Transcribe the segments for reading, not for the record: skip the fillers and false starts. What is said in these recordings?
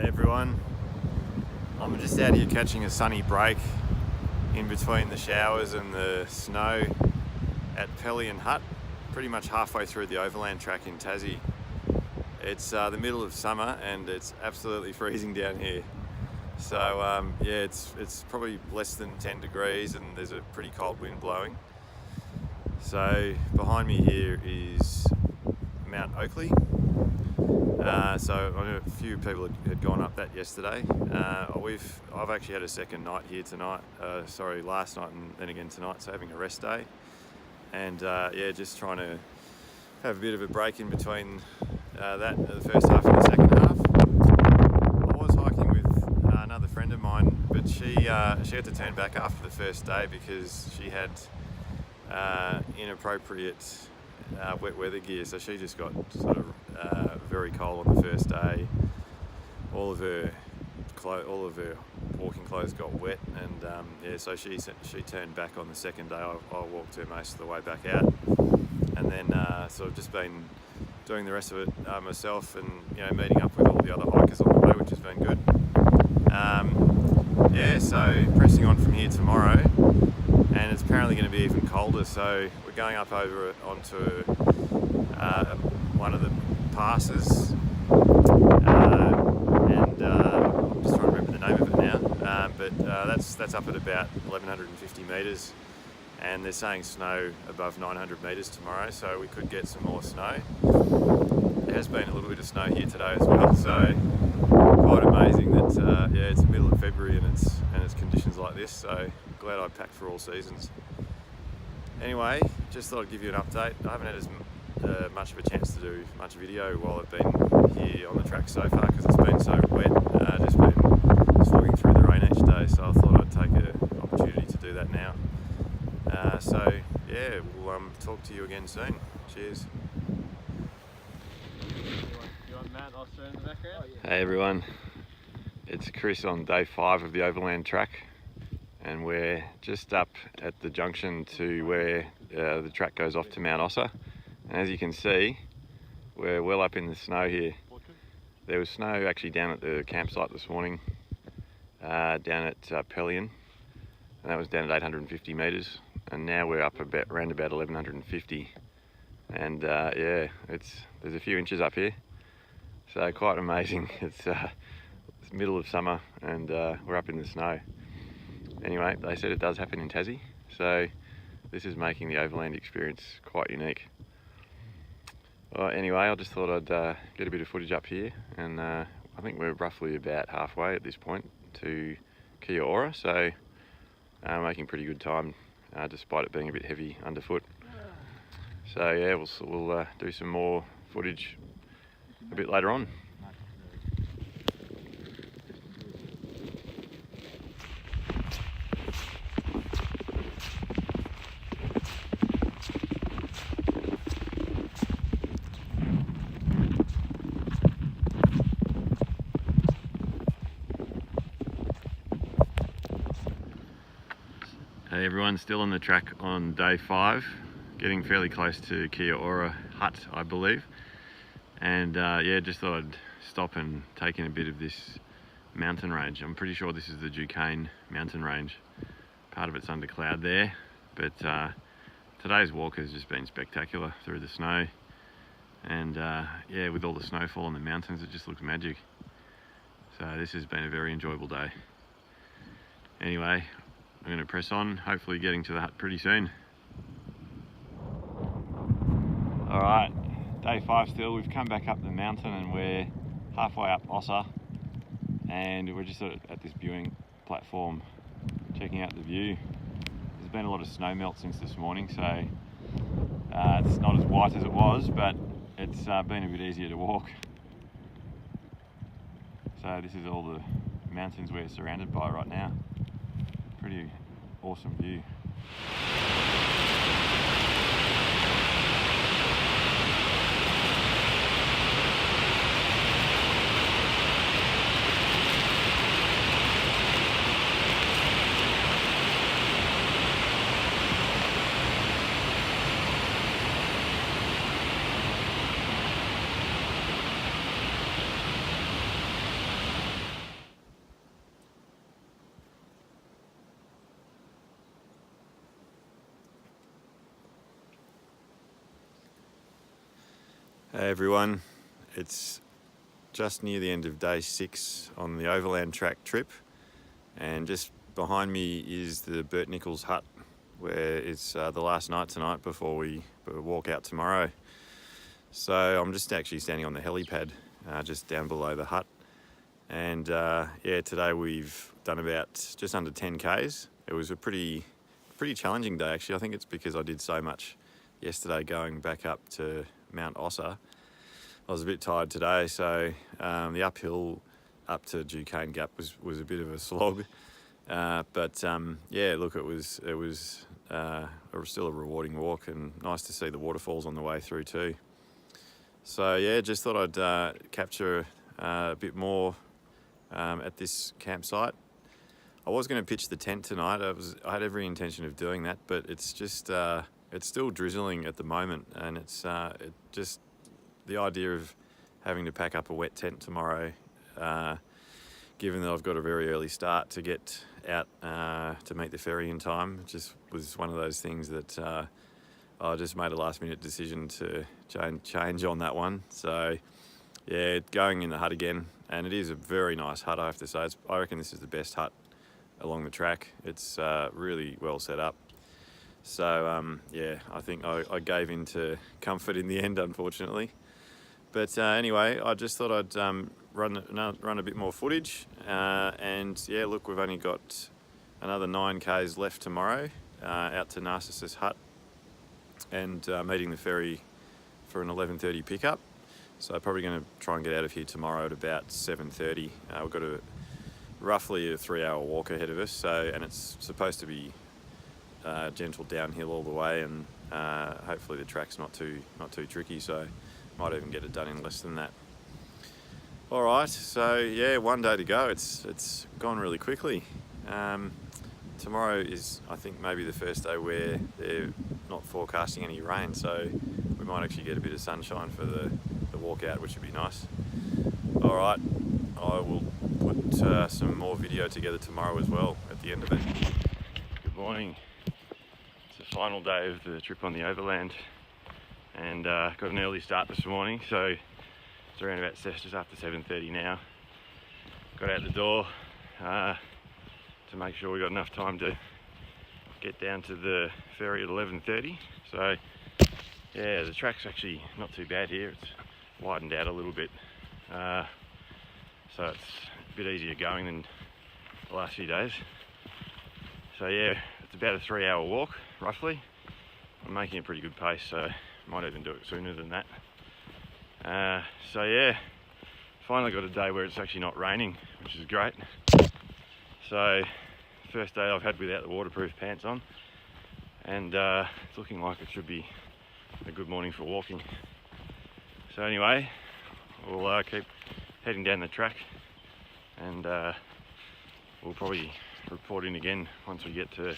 Hey everyone, I'm just out here catching a sunny break in between the showers and the snow at Pelion Hut, pretty much halfway through the Overland track in Tassie. It's the middle of summer and it's absolutely freezing down here. So yeah, it's probably less than 10 degrees and there's a pretty cold wind blowing. So behind me here is Mount Oakley. So I know a few people had gone up that yesterday. I've actually had a second night here tonight. Last night and then again tonight. So having a rest day, and yeah, just trying to have a bit of a break in between the first half and the second half. I was hiking with another friend of mine, but she had to turn back after the first day because she had inappropriate wet weather gear, so she just got sort of very cold on the first day. All of her walking clothes got wet, and yeah, so she turned back on the second day. I walked her most of the way back out, and then sort of just been doing the rest of it myself, and meeting up with all the other hikers on the way, which has been good. Yeah, so pressing on from here tomorrow, and it's apparently going to be even colder, so we're going up onto one of the passes, and I'm just trying to remember the name of it now, but that's up at about 1150 metres, and they're saying snow above 900 metres tomorrow, so we could get some more snow. There has been a little bit of snow here today as well, so quite amazing that yeah, it's the middle of February and it's conditions like this, so glad I packed for all seasons. Anyway, just thought I'd give you an update. I haven't had as much of a chance to do much video while I've been here on the track so far because it's been so wet. Just been slogging through the rain each day, so I thought I'd take an opportunity to do that now. So yeah, we'll talk to you again soon. Cheers. You want Matt Oster in the background? Hey everyone, it's Chris on day 5 of the Overland track, and we're just up at the junction to where the track goes off to Mount Ossa. And as you can see, we're well up in the snow here. There was snow actually down at the campsite this morning, down at Pelion, and that was down at 850 metres, and now we're up around about 1150, and yeah, there's a few inches up here, so quite amazing. It's middle of summer and we're up in the snow. Anyway, they said it does happen in Tassie, so this is making the Overland experience quite unique. Well, anyway, I just thought I'd get a bit of footage up here, and I think we're roughly about halfway at this point to Kia Ora, so making pretty good time despite it being a bit heavy underfoot. So yeah, we'll do some more footage a bit later on. Hey everyone, still on the track on day 5, getting fairly close to Kia Ora Hut, I believe. And yeah, just thought I'd stop and take in a bit of this mountain range. I'm pretty sure this is the Duquesne mountain range. Part of it's under cloud there, but today's walk has just been spectacular through the snow. And yeah, with all the snowfall on the mountains, it just looks magic. So this has been a very enjoyable day. Anyway, I'm going to press on, hopefully getting to the hut pretty soon. Alright, day 5 still. We've come back up the mountain and we're halfway up Ossa, and we're just at this viewing platform checking out the view. There's been a lot of snow melt since this morning, so it's not as white as it was, but it's been a bit easier to walk. So this is all the mountains we're surrounded by right now. Pretty awesome view. Hey everyone, it's just near the end of day 6 on the Overland track trip, and just behind me is the Bert Nichols hut, where it's the last night tonight before we walk out tomorrow. So I'm just actually standing on the helipad just down below the hut, and yeah, today we've done about just under 10 k's. It was a pretty challenging day actually. I think it's because I did so much yesterday going back up to Mount Ossa. I was a bit tired today, so the uphill up to Duquesne Gap was a bit of a slog. But yeah, look, it was still a rewarding walk, and nice to see the waterfalls on the way through too. So yeah, just thought I'd capture a bit more at this campsite. I was going to pitch the tent tonight. I had every intention of doing that, but it's just it's still drizzling at the moment, and it's just the idea of having to pack up a wet tent tomorrow, given that I've got a very early start to get out to meet the ferry in time, just was one of those things that I just made a last minute decision to change on that one. So yeah, going in the hut again, and it is a very nice hut, I have to say. I reckon this is the best hut along the track. It's really well set up. So yeah, I think I gave in to comfort in the end, unfortunately. But anyway, I just thought I'd run a bit more footage, and yeah, look, we've only got another 9 k's left tomorrow, out to Narcissus Hut, and meeting the ferry for an 11:30 pickup. So probably going to try and get out of here tomorrow at about 7:30. We've got roughly a 3-hour walk ahead of us, so, and it's supposed to be gentle downhill all the way, and hopefully the track's not too tricky, so might even get it done in less than that. All right, so yeah, one day to go. It's gone really quickly. Tomorrow is, I think, maybe the first day where they're not forecasting any rain, so we might actually get a bit of sunshine for the walk out, which would be nice. All right, I will put some more video together tomorrow as well at the end of it. Good morning. It's the final day of the trip on the Overland, and got an early start this morning, so it's around about just after 7:30 now. Got out the door to make sure we got enough time to get down to the ferry at 11:30. So yeah, the track's actually not too bad here. It's widened out a little bit, so it's a bit easier going than the last few days. So yeah, it's about a 3-hour walk roughly. I'm making a pretty good pace, so might even do it sooner than that. So yeah, finally got a day where it's actually not raining, which is great. So first day I've had without the waterproof pants on, and it's looking like it should be a good morning for walking. So anyway, we'll keep heading down the track, and we'll probably report in again once we get to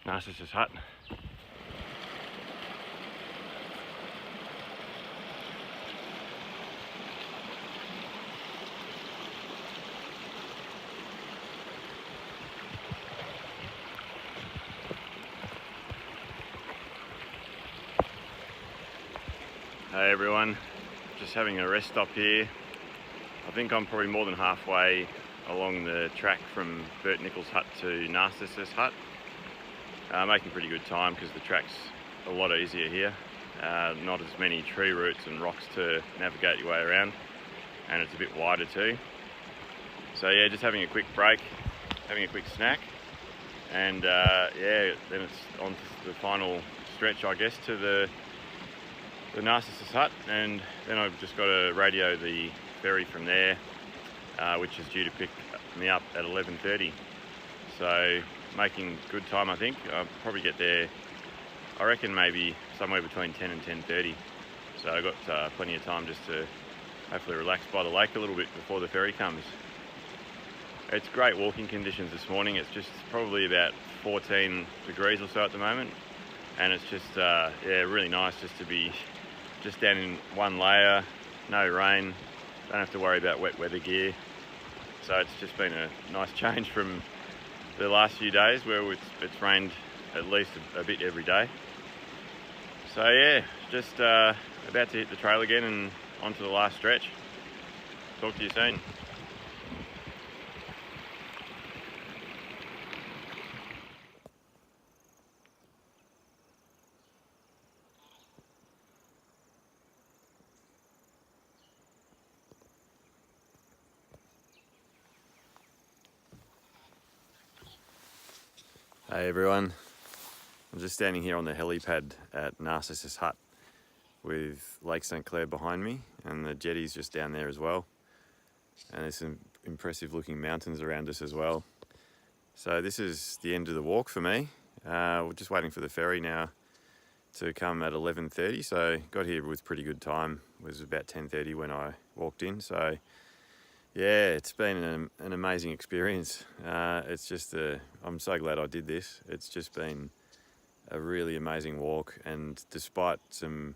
Narcissus Hut. Hey everyone, just having a rest stop here. I think I'm probably more than halfway along the track from Bert Nichols Hut to Narcissus Hut. Making pretty good time because the track's a lot easier here. Not as many tree roots and rocks to navigate your way around, and it's a bit wider too. So yeah, just having a quick break, having a quick snack, and yeah, then it's on to the final stretch, I guess, to the Narcissus Hut, and then I've just got to radio the ferry from there, which is due to pick me up at 11:30. So making good time, I think. I'll probably get there, I reckon, maybe somewhere between 10 and 10:30. So I've got plenty of time just to hopefully relax by the lake a little bit before the ferry comes. It's great walking conditions this morning. It's just probably about 14 degrees or so at the moment, and it's just yeah, really nice just to be just down in one layer, no rain, don't have to worry about wet weather gear. So it's just been a nice change from the last few days where it's rained at least a bit every day. So yeah, just about to hit the trail again and onto the last stretch. Talk to you soon. Hey everyone, I'm just standing here on the helipad at Narcissus Hut with Lake St Clair behind me, and the jetty's just down there as well. And there's some impressive looking mountains around us as well. So this is the end of the walk for me. We're just waiting for the ferry now to come at 11:30, so got here with pretty good time. It was about 10:30 when I walked in, so yeah, it's been an amazing experience. It's just I'm so glad I did this. It's just been a really amazing walk, and despite some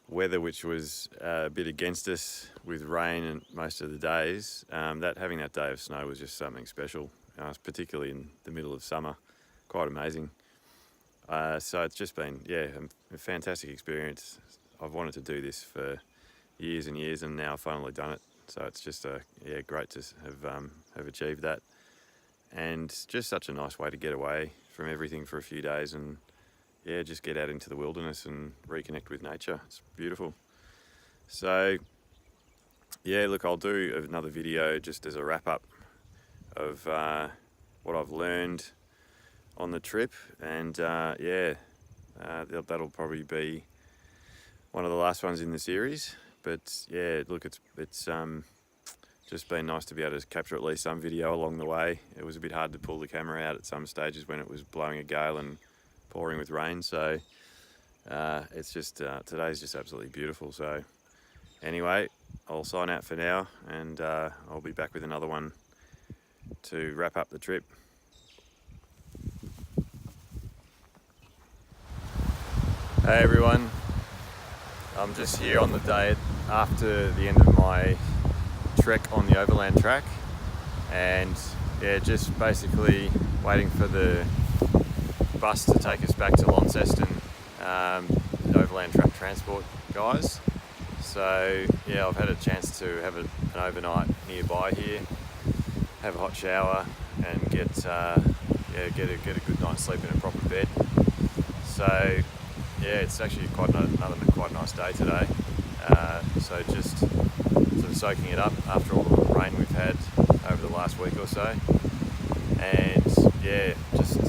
weather which was a bit against us with rain and most of the days, having that day of snow was just something special, particularly in the middle of summer. Quite amazing. So it's just been, yeah, a fantastic experience. I've wanted to do this for years and years, and now I've finally done it. So it's just great to have achieved that, and just such a nice way to get away from everything for a few days and yeah, just get out into the wilderness and reconnect with nature. It's beautiful. So yeah, look, I'll do another video just as a wrap up of what I've learned on the trip, and that'll probably be one of the last ones in the series. But yeah, look, it's just been nice to be able to capture at least some video along the way. It was a bit hard to pull the camera out at some stages when it was blowing a gale and pouring with rain. So it's just today's just absolutely beautiful. So anyway, I'll sign out for now, and I'll be back with another one to wrap up the trip. Hey everyone, I'm just here on the day after the end of my trek on the Overland track, and yeah, just basically waiting for the bus to take us back to Launceston, the Overland track transport guys. So yeah, I've had a chance to have an overnight nearby here, have a hot shower, and get a good night's sleep in a proper bed. So yeah, it's actually quite nice day today. So just sort of soaking it up after all the rain we've had over the last week or so, and yeah, just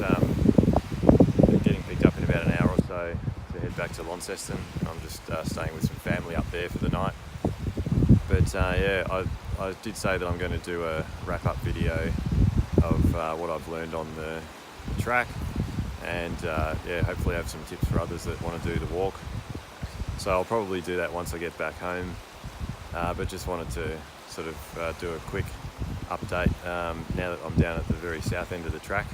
getting picked up in about an hour or so to head back to Launceston. I'm just staying with some family up there for the night. But yeah, I did say that I'm going to do a wrap-up video of what I've learned on the track, and yeah, hopefully have some tips for others that want to do the walk. So I'll probably do that once I get back home, but just wanted to sort of do a quick update now that I'm down at the very south end of the track.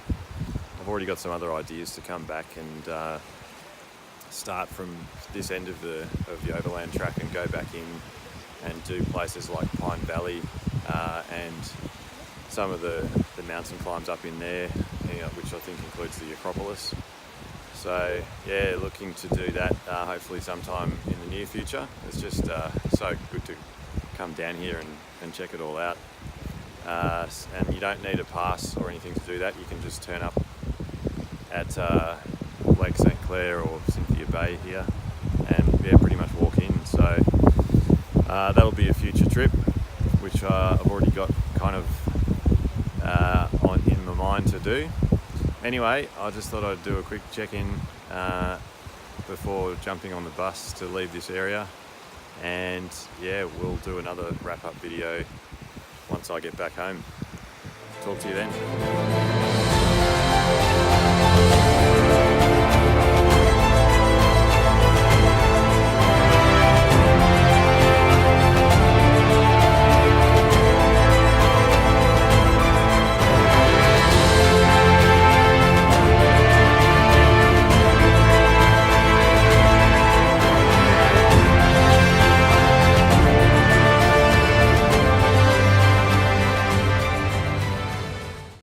I've already got some other ideas to come back and start from this end of the Overland track and go back in and do places like Pine Valley and some of the mountain climbs up in there, which I think includes the Acropolis. So yeah, looking to do that hopefully sometime in the near future. It's just so good to come down here and check it all out. And you don't need a pass or anything to do that. You can just turn up at Lake St Clair or Cynthia Bay here and yeah, pretty much walk in. So that'll be a future trip, which I've already got kind of in my mind to do. Anyway, I just thought I'd do a quick check-in before jumping on the bus to leave this area, and yeah, we'll do another wrap-up video once I get back home. Talk to you then.